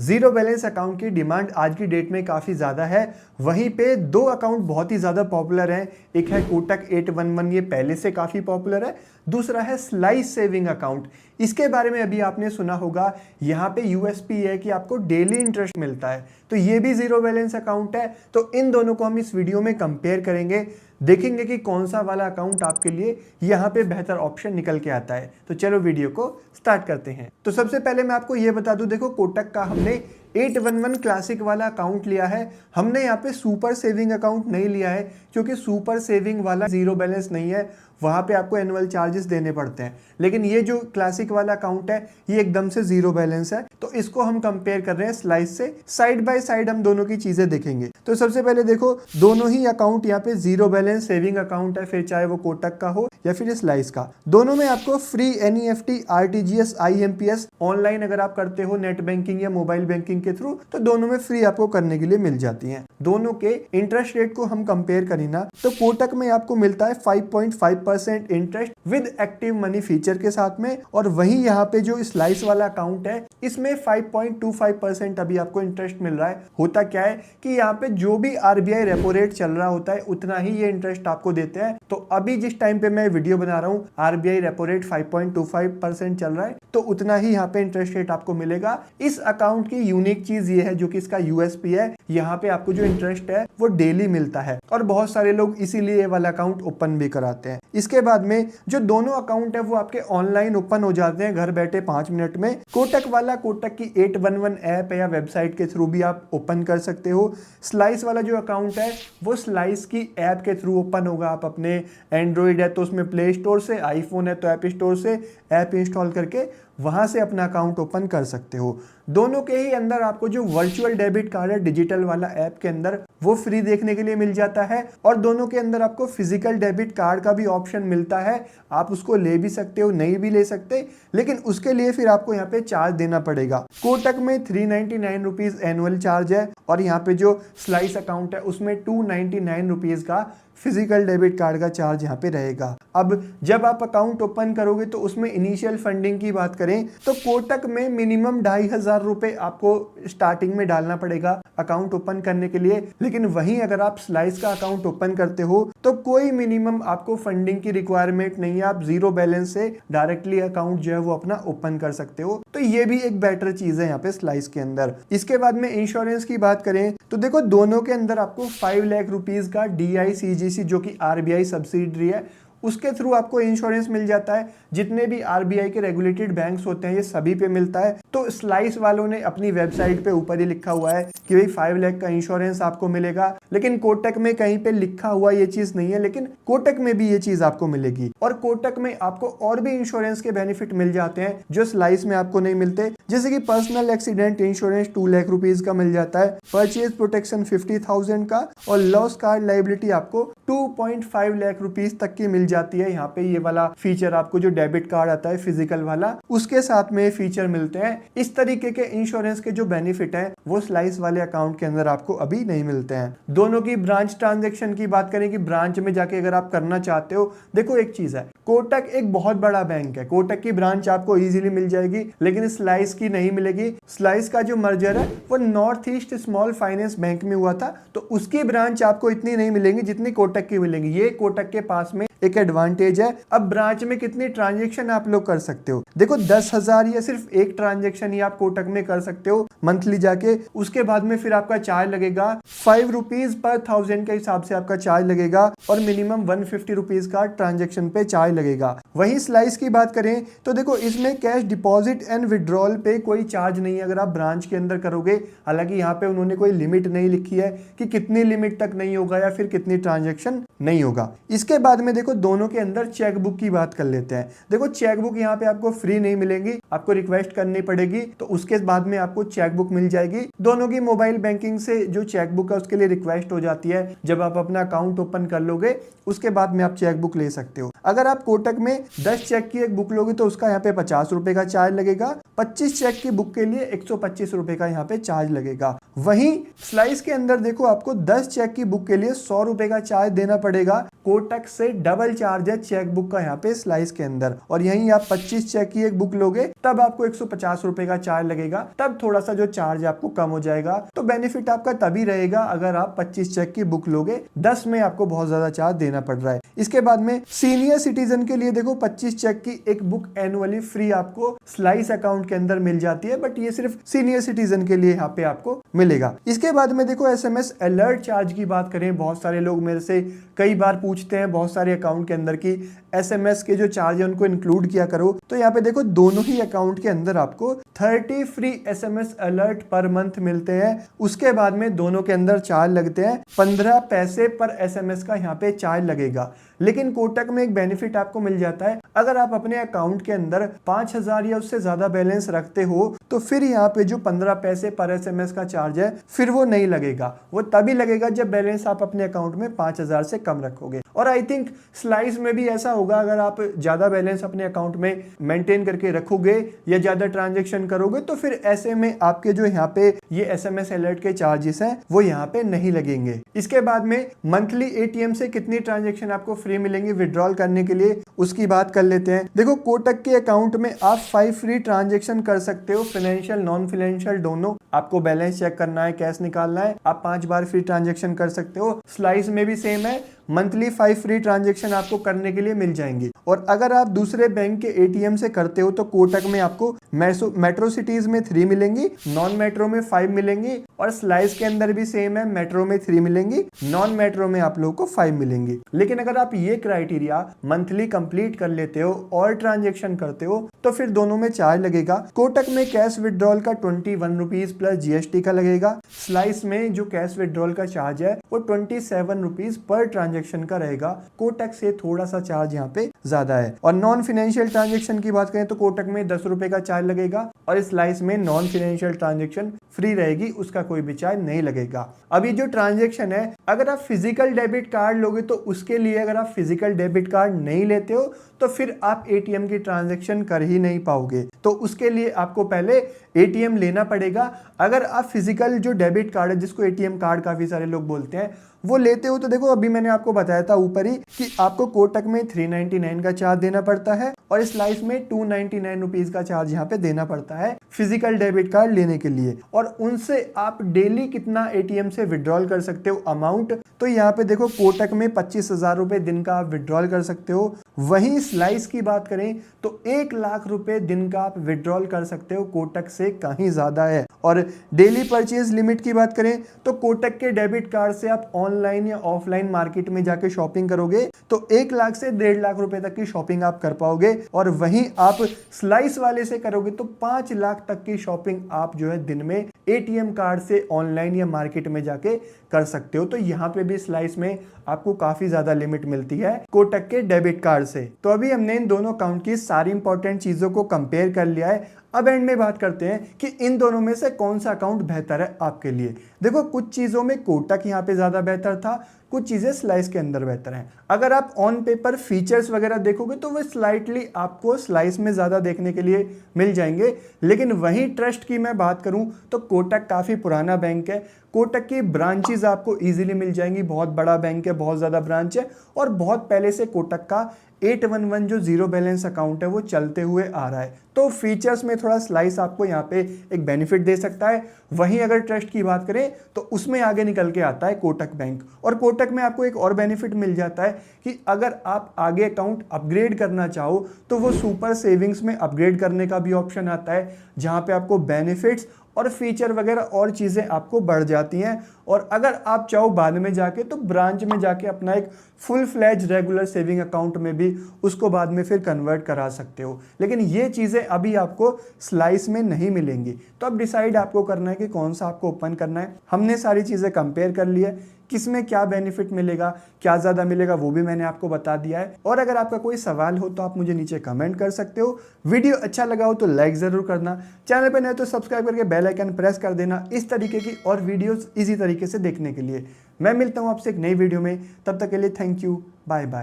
Zero balance account की demand आज की डेट में काफ़ी ज़्यादा है। वहीं पे दो अकाउंट बहुत ही ज़्यादा पॉपुलर हैं। एक है कोटक 811, ये पहले से काफ़ी पॉपुलर है। दूसरा है स्लाइस सेविंग अकाउंट। इसके बारे में अभी आपने सुना होगा। यहाँ पे यूएसपी है कि आपको डेली इंटरेस्ट मिलता है, तो ये भी जीरो बैलेंस अकाउंट है। तो इन दोनों को हम इस वीडियो में कंपेयर करेंगे, देखेंगे कि कौन सा वाला अकाउंट आपके लिए यहाँ पे बेहतर ऑप्शन निकल के आता है। तो चलो वीडियो को स्टार्ट करते हैं। तो सबसे पहले मैं आपको ये बता दूं, देखो कोटक का हमने 811 क्लासिक वाला अकाउंट लिया है। हमने यहाँ पे सुपर सेविंग अकाउंट नहीं लिया है, क्योंकि सुपर सेविंग वाला जीरो बैलेंस नहीं है, वहाँ पे आपको एनुअल चार्जेस देने पड़ते हैं। लेकिन ये जो क्लासिक वाला अकाउंट है ये एकदम से जीरो बैलेंस है। तो इसको हम कंपेयर कर रहे हैं स्लाइस से। साइड बाय साइड हम दोनों की चीजें देखेंगे। तो सबसे पहले देखो, दोनों ही अकाउंट यहाँ पे जीरो बैलेंस सेविंग अकाउंट है, फिर चाहे वो कोटक का हो या फिर स्लाइस का। दोनों में आपको free NEFT, RTGS, IMPS online अगर आप करते हो नेट बैंकिंग या मोबाइल बैंकिंग के थ्रू, तो दोनों में फ्री आपको करने के लिए मिल जाती हैं। दोनों के इंटरेस्ट रेट को हम कंपेयर करें ना, तो कोटक में आपको मिलता है 5.5% interest with active money feature के साथ में, और वहीं यहाँ पे जो स्लाइस वाला अकाउंट है इसमें 5.25% अभी आपको इंटरेस्ट मिल रहा है। होता क्या है कि यहाँ पे जो भी आरबीआई रेपो रेट चल रहा होता है उतना ही ये इंटरेस्ट आपको देते हैं। तो अभी जिस टाइम पे मैं वीडियो बना रहा हूँ आरबीआई रेपो रेट 5.25% चल रहा है, तो उतना ही यहाँ पे इंटरेस्ट रेट आपको मिलेगा। इस अकाउंट की यूनिक चीज ये है, जो कि इसका यूएसपी है, यहाँ पे आपको जो इंटरेस्ट है वो डेली मिलता है, और बहुत सारे लोग इसीलिए ये वाला अकाउंट ओपन भी कराते हैं। इसके बाद में जो दोनों अकाउंट है वो आपके ऑनलाइन ओपन हो जाते हैं घर बैठे 5 मिनट में। कोटक वाला कोटक की 811 ऐप या वेबसाइट के थ्रू भी आप ओपन कर सकते हो। स्लाइस वाला जो अकाउंट है वो स्लाइस की ऐप के थ्रू ओपन होगा। आप अपने एंड्रॉइड है तो उसमें प्ले स्टोर से, आईफोन है तो ऐप स्टोर से ऐप इंस्टॉल करके वहां से अपना अकाउंट ओपन कर सकते हो। दोनों के ही अंदर आपको जो वर्चुअल डेबिट कार्ड है डिजिटल वाला ऐप के अंदर, वो फ्री देखने के लिए मिल जाता है, और दोनों के अंदर आपको फिजिकल डेबिट कार्ड का भी ऑप्शन मिलता है। आप उसको ले भी सकते हो, नहीं भी ले सकते, लेकिन उसके लिए फिर आपको यहाँ पे चार्ज देना पड़ेगा। कोटक में 399 रुपीज एनुअल चार्ज है, और यहाँ पे जो स्लाइस अकाउंट है उसमें 299 रुपीज का फिजिकल डेबिट कार्ड का चार्ज यहाँ पे रहेगा। अब जब आप अकाउंट ओपन करोगे तो उसमें इनिशियल फंडिंग की बात करें तो कोटक में मिनिमम 2,500 रुपए आपको स्टार्टिंग में डालना पड़ेगा अकाउंट ओपन करने के लिए। लेकिन वहीं अगर आप स्लाइस का अकाउंट ओपन करते हो तो कोई मिनिमम आपको फंडिंग की रिक्वायरमेंट नहीं है। आप जीरो बैलेंस से डायरेक्टली अकाउंट जो है वो अपना ओपन कर सकते हो। तो ये भी एक बेटर चीज है यहाँ पे स्लाइस के अंदर। इसके बाद में इंश्योरेंस की बात करें तो देखो, दोनों के अंदर आपको 5 लाख रुपीज का DICGC जो कि आरबीआई सब्सिडरी है उसके थ्रू आपको इंश्योरेंस मिल जाता है। जितने भी आरबीआई के रेगुलेटेड बैंक्स होते हैं ये सभी पे मिलता है। तो स्लाइस वालों ने अपनी वेबसाइट पे ऊपर ही लिखा हुआ है कि भाई 5 लाख का इंश्योरेंस आपको मिलेगा, लेकिन कोटक में कहीं पे लिखा हुआ ये चीज नहीं है। लेकिन कोटक में भी ये चीज आपको मिलेगी, और कोटक में आपको और भी इंश्योरेंस के बेनिफिट मिल जाते हैं जो स्लाइस में आपको नहीं मिलते। जैसे कि personal accident insurance 2 lakh rupees का मिल जाता है, परचेज प्रोटेक्शन 50,000 का, और लॉस कार्ड लाइबिलिटी आपको 2.5 लाख रुपीज तक की मिल जाती है। यहाँ पे ये वाला फीचर आपको जो डेबिट कार्ड आता है फिजिकल वाला, उसके साथ में फीचर मिलते हैं। इस तरीके के इंश्योरेंस के जो बेनिफिट है वो स्लाइस वाले अकाउंट के अंदर आपको अभी नहीं मिलते हैं। दोनों की ब्रांच ट्रांजैक्शन की बात करें कि ब्रांच में जाके अगर आप करना चाहते हो, देखो एक चीज है, कोटक एक बहुत बड़ा बैंक है, कोटक की ब्रांच आपको इजीली मिल जाएगी, लेकिन स्लाइस की नहीं मिलेगी। स्लाइस का जो मर्जर है वो north east small finance bank में हुआ था, तो उसकी ब्रांच आपको इतनी नहीं मिलेंगी जितनी कोटक की मिलेंगी। ये कोटक के पास में एक एडवांटेज है। अब ब्रांच में कितनी ट्रांजैक्शन आप लोग कर सकते हो, देखो 10,000 या सिर्फ एक ट्रांजैक्शन ही आप कोटक में कर सकते हो मंथली जाके। उसके बाद में फिर आपका चार्ज लगेगा 5 रुपीज पर 1000 के हिसाब से आपका चार्ज लगेगा, और मिनिमम 150 रुपीज का ट्रांजैक्शन पे चार्ज लगेगा। वहीं स्लाइस की बात करें तो देखो, इसमें कैश डिपॉजिट एंड विड्रॉल पे कोई चार्ज नहीं है अगर आप ब्रांच के अंदर करोगे। हालांकि यहाँ पे उन्होंने कोई लिमिट नहीं लिखी है कि कितनी लिमिट तक नहीं होगा या फिर कितनी ट्रांजैक्शन नहीं होगा। इसके बाद में देखो, दोनों के अंदर चेकबुक की बात कर लेते हैं। देखो चेकबुक यहाँ पे आपको फ्री नहीं मिलेगी, आपको रिक्वेस्ट करनी पड़ेगी, तो उसके बाद में आपको चेकबुक मिल जाएगी। दोनों की मोबाइल बैंकिंग से जो चेकबुक है उसके लिए रिक्वेस्ट हो जाती है। जब आप अपना अकाउंट ओपन कर लोगे उसके बाद में आप चेकबुक ले सकते हो। अगर आप कोटक में 10 चेक की एक बुक लोगे तो उसका यहाँ पे 50 रुपए का चार्ज लगेगा। 25 चेक की बुक के लिए 125 रुपए का यहाँ पे चार्ज लगेगा। वहीं स्लाइस के अंदर देखो आपको 10 चेक की बुक के लिए 100 रुपए का चार्ज देना पड़ेगा। कोटक से डबल चार्ज है चेक बुक का यहाँ पे स्लाइस के अंदर। और यहीं आप 25 चेक की एक बुक लोगे तब आपको 150 रुपए का चार्ज लगेगा, तब थोड़ा सा जो चार्ज आपको कम हो जाएगा। तो बेनिफिट आपका तभी रहेगा अगर आप 25 चेक की बुक लोगे, 10 में आपको बहुत ज्यादा चार्ज देना पड़ रहा है। इसके बाद में सीनियर सिटीजन के लिए देखो 25 चेक की एक बुक एनुअली फ्री आपको स्लाइस अकाउंट के अंदर मिल जाती है, बट ये सिर्फ सीनियर सिटीजन के लिए यहाँ पे आपको मिलेगा। इसके बाद में देखो SMS अलर्ट चार्ज की बात करें, बहुत सारे लोग मेरे से कई बार पूछते हैं बहुत सारे अकाउंट के अंदर की SMS के जो चार्ज है उनको इंक्लूड किया करो। तो यहाँ पे देखो दोनों ही अकाउंट के अंदर आपको 30 free SMS alert per month मिलते हैं। उसके बाद में दोनों के अंदर चार्ज लगते हैं, 15 पैसे पर SMS का यहाँ पे चार्ज लगेगा। लेकिन कोटक में एक बेनिफिट आपको मिल जाता है, अगर आप अपने अकाउंट के अंदर 5000 या उससे ज्यादा बैलेंस रखते हो तो फिर यहाँ पे जो 15 पैसे पर SMS का चार्ज है फिर वो नहीं लगेगा। वो तभी लगेगा जब बैलेंस आप अपने अकाउंट में 5000 से कम रखोगे। और आई थिंक स्लाइस में भी ऐसा होगा, अगर आप ज्यादा बैलेंस अपने अकाउंट में मेंटेन करके रखोगे या ज्यादा ट्रांजेक्शन करोगे तो फिर ऐसे में आपके जो यहाँ पे ये SMS अलर्ट के चार्जेस हैं वो यहाँ पे नहीं लगेंगे। इसके बाद में मंथली ATM से कितनी ट्रांजेक्शन आपको फ्री मिलेंगी विड्रॉल करने के लिए, उसकी बात कर लेते हैं। देखो कोटक के अकाउंट में आप 5 फ्री ट्रांजेक्शन कर सकते हो, फाइनेंशियल नॉन फाइनेंशियल दोनों। आपको बैलेंस चेक करना है, कैश निकालना है, आप 5 बार फ्री ट्रांजेक्शन कर सकते हो। स्लाइस में भी सेम है, मंथली 5 फ्री ट्रांजेक्शन आपको करने के लिए मिल जाएंगे। और अगर आप दूसरे बैंक के ATM से करते हो तो कोटक में आपको मेट्रो सिटीज में 3 मिलेंगी, नॉन मेट्रो में 5 मिलेंगी, और स्लाइस के अंदर भी सेम है, मेट्रो में 3 मिलेंगी, नॉन मेट्रो में आप लोगों को 5 मिलेंगी। लेकिन अगर आप ये क्राइटेरिया मंथली कंप्लीट कर लेते हो और ट्रांजेक्शन करते हो तो फिर दोनों में चार्ज लगेगा। कोटक में कैश विड्रॉल का 21 रुपीज प्लस GST का लगेगा। स्लाइस में जो कैश विड्रॉल का चार्ज है वो 27 रुपीज पर ट्रांजेक्शन का रहेगा। कोटक से थोड़ा सा चार्ज यहाँ पे ज्यादा है। और नॉन फाइनेंशियल ट्रांजेक्शन की बात करें तो कोटक में 10 रुपए का चार्ज लगेगा और स्लाइस में नॉन फाइनेंशियल ट्रांजेक्शन फ्री रहेगी, उसका कोई भी चार्ज नहीं लगेगा। अभी जो ट्रांजेक्शन है, अगर आप फिजिकल डेबिट कार्ड लोगे तो उसके लिए, अगर आप फिजिकल डेबिट कार्ड नहीं लेते हो तो फिर आप ATM की ट्रांजेक्शन कर ही नहीं पाओगे। तो उसके लिए आपको पहले ATM लेना पड़ेगा। अगर आप फिजिकल जो डेबिट कार्ड है, जिसको ATM कार्ड काफी सारे लोग बोलते हैं, वो लेते हो तो देखो अभी मैंने आपको बताया था ऊपर ही कि आपको कोटक में 399 का चार्ज देना पड़ता है और स्लाइस में 299 रुपीज का चार्ज यहाँ पे देना पड़ता है फिजिकल डेबिट कार्ड लेने के लिए। और उनसे आप डेली कितना ATM से विड्रॉल कर सकते हो अमाउंट, तो यहाँ पे देखो कोटक में 25,000 रुपए दिन का आप विड्रॉल कर सकते हो। वहीं स्लाइस की बात करें तो 1 लाख रुपए दिन का आप विड्रॉल कर सकते हो, कोटक से कहीं ज्यादा है। और डेली परचेज लिमिट की बात करें तो कोटक के डेबिट कार्ड से आप ऑनलाइन या ऑफलाइन मार्केट में जाके शॉपिंग करोगे तो 1 लाख से 1.5 लाख रुपए तक की शॉपिंग आप कर पाओगे। और वहीं आप स्लाइस वाले से करोगे तो 5 लाख तक की शॉपिंग आप जो है दिन में ATM कार्ड से ऑनलाइन या मार्केट में जाके कर सकते हो। तो यहाँ पे भी स्लाइस में आपको काफी ज्यादा लिमिट मिलती है कोटक के डेबिट कार्ड से। तो अभी हमने इन दोनों अकाउंट की सारी इंपॉर्टेंट चीजों को कंपेयर कर लिया है। अब एंड में बात करते हैं कि इन दोनों में से कौन सा अकाउंट बेहतर है आपके लिए। देखो कुछ चीजों में कोटक यहाँ पे ज्यादा बेहतर था, कुछ चीजें स्लाइस के अंदर बेहतर हैं। अगर आप ऑन पेपर फीचर्स वगैरह देखोगे तो वो स्लाइटली आपको स्लाइस में ज्यादा देखने के लिए मिल जाएंगे। लेकिन वहीं ट्रस्ट की मैं बात करूं तो कोटक काफी पुराना बैंक है, कोटक की ब्रांचेस आपको इजीली मिल जाएंगी, बहुत बड़ा बैंक है, बहुत ज्यादा ब्रांच है और बहुत पहले से कोटक का 811 जो जीरो बैलेंस अकाउंट है वो चलते हुए आ रहा है। तो फीचर्स में थोड़ा स्लाइस आपको यहाँ पे एक बेनिफिट दे सकता है। वहीं अगर ट्रस्ट की बात करें तो उसमें आगे निकल के आता है कोटक बैंक। और कोटक में आपको एक और बेनिफिट मिल जाता है कि अगर आप आगे अकाउंट अपग्रेड करना चाहो तो वो सुपर सेविंग्स में अपग्रेड करने का भी ऑप्शन आता है, जहाँ पे आपको बेनिफिट्स और फीचर वगैरह और चीज़ें आपको बढ़ जाती हैं। और अगर आप चाहो बाद में जाके तो ब्रांच में जाके अपना एक full fledge regular saving account में भी उसको बाद में फिर कन्वर्ट करा सकते हो। लेकिन ये चीज़ें अभी आपको स्लाइस में नहीं मिलेंगी। तो अब डिसाइड आपको करना है कि कौन सा आपको ओपन करना है। हमने सारी चीज़ें कंपेयर कर ली है, किसमें क्या बेनिफिट मिलेगा, क्या ज़्यादा मिलेगा वो भी मैंने आपको बता दिया है। और अगर आपका कोई सवाल हो तो आप मुझे नीचे कमेंट कर सकते हो। वीडियो अच्छा लगा हो तो लाइक ज़रूर करना, चैनल पर नए तो सब्सक्राइब करके बेल आइकन प्रेस कर देना इस तरीके की और वीडियोस इजी तरीके से देखने के लिए। मैं मिलता हूँ आपसे एक नई वीडियो में, तब तक के लिए थैंक यू, बाय बाय।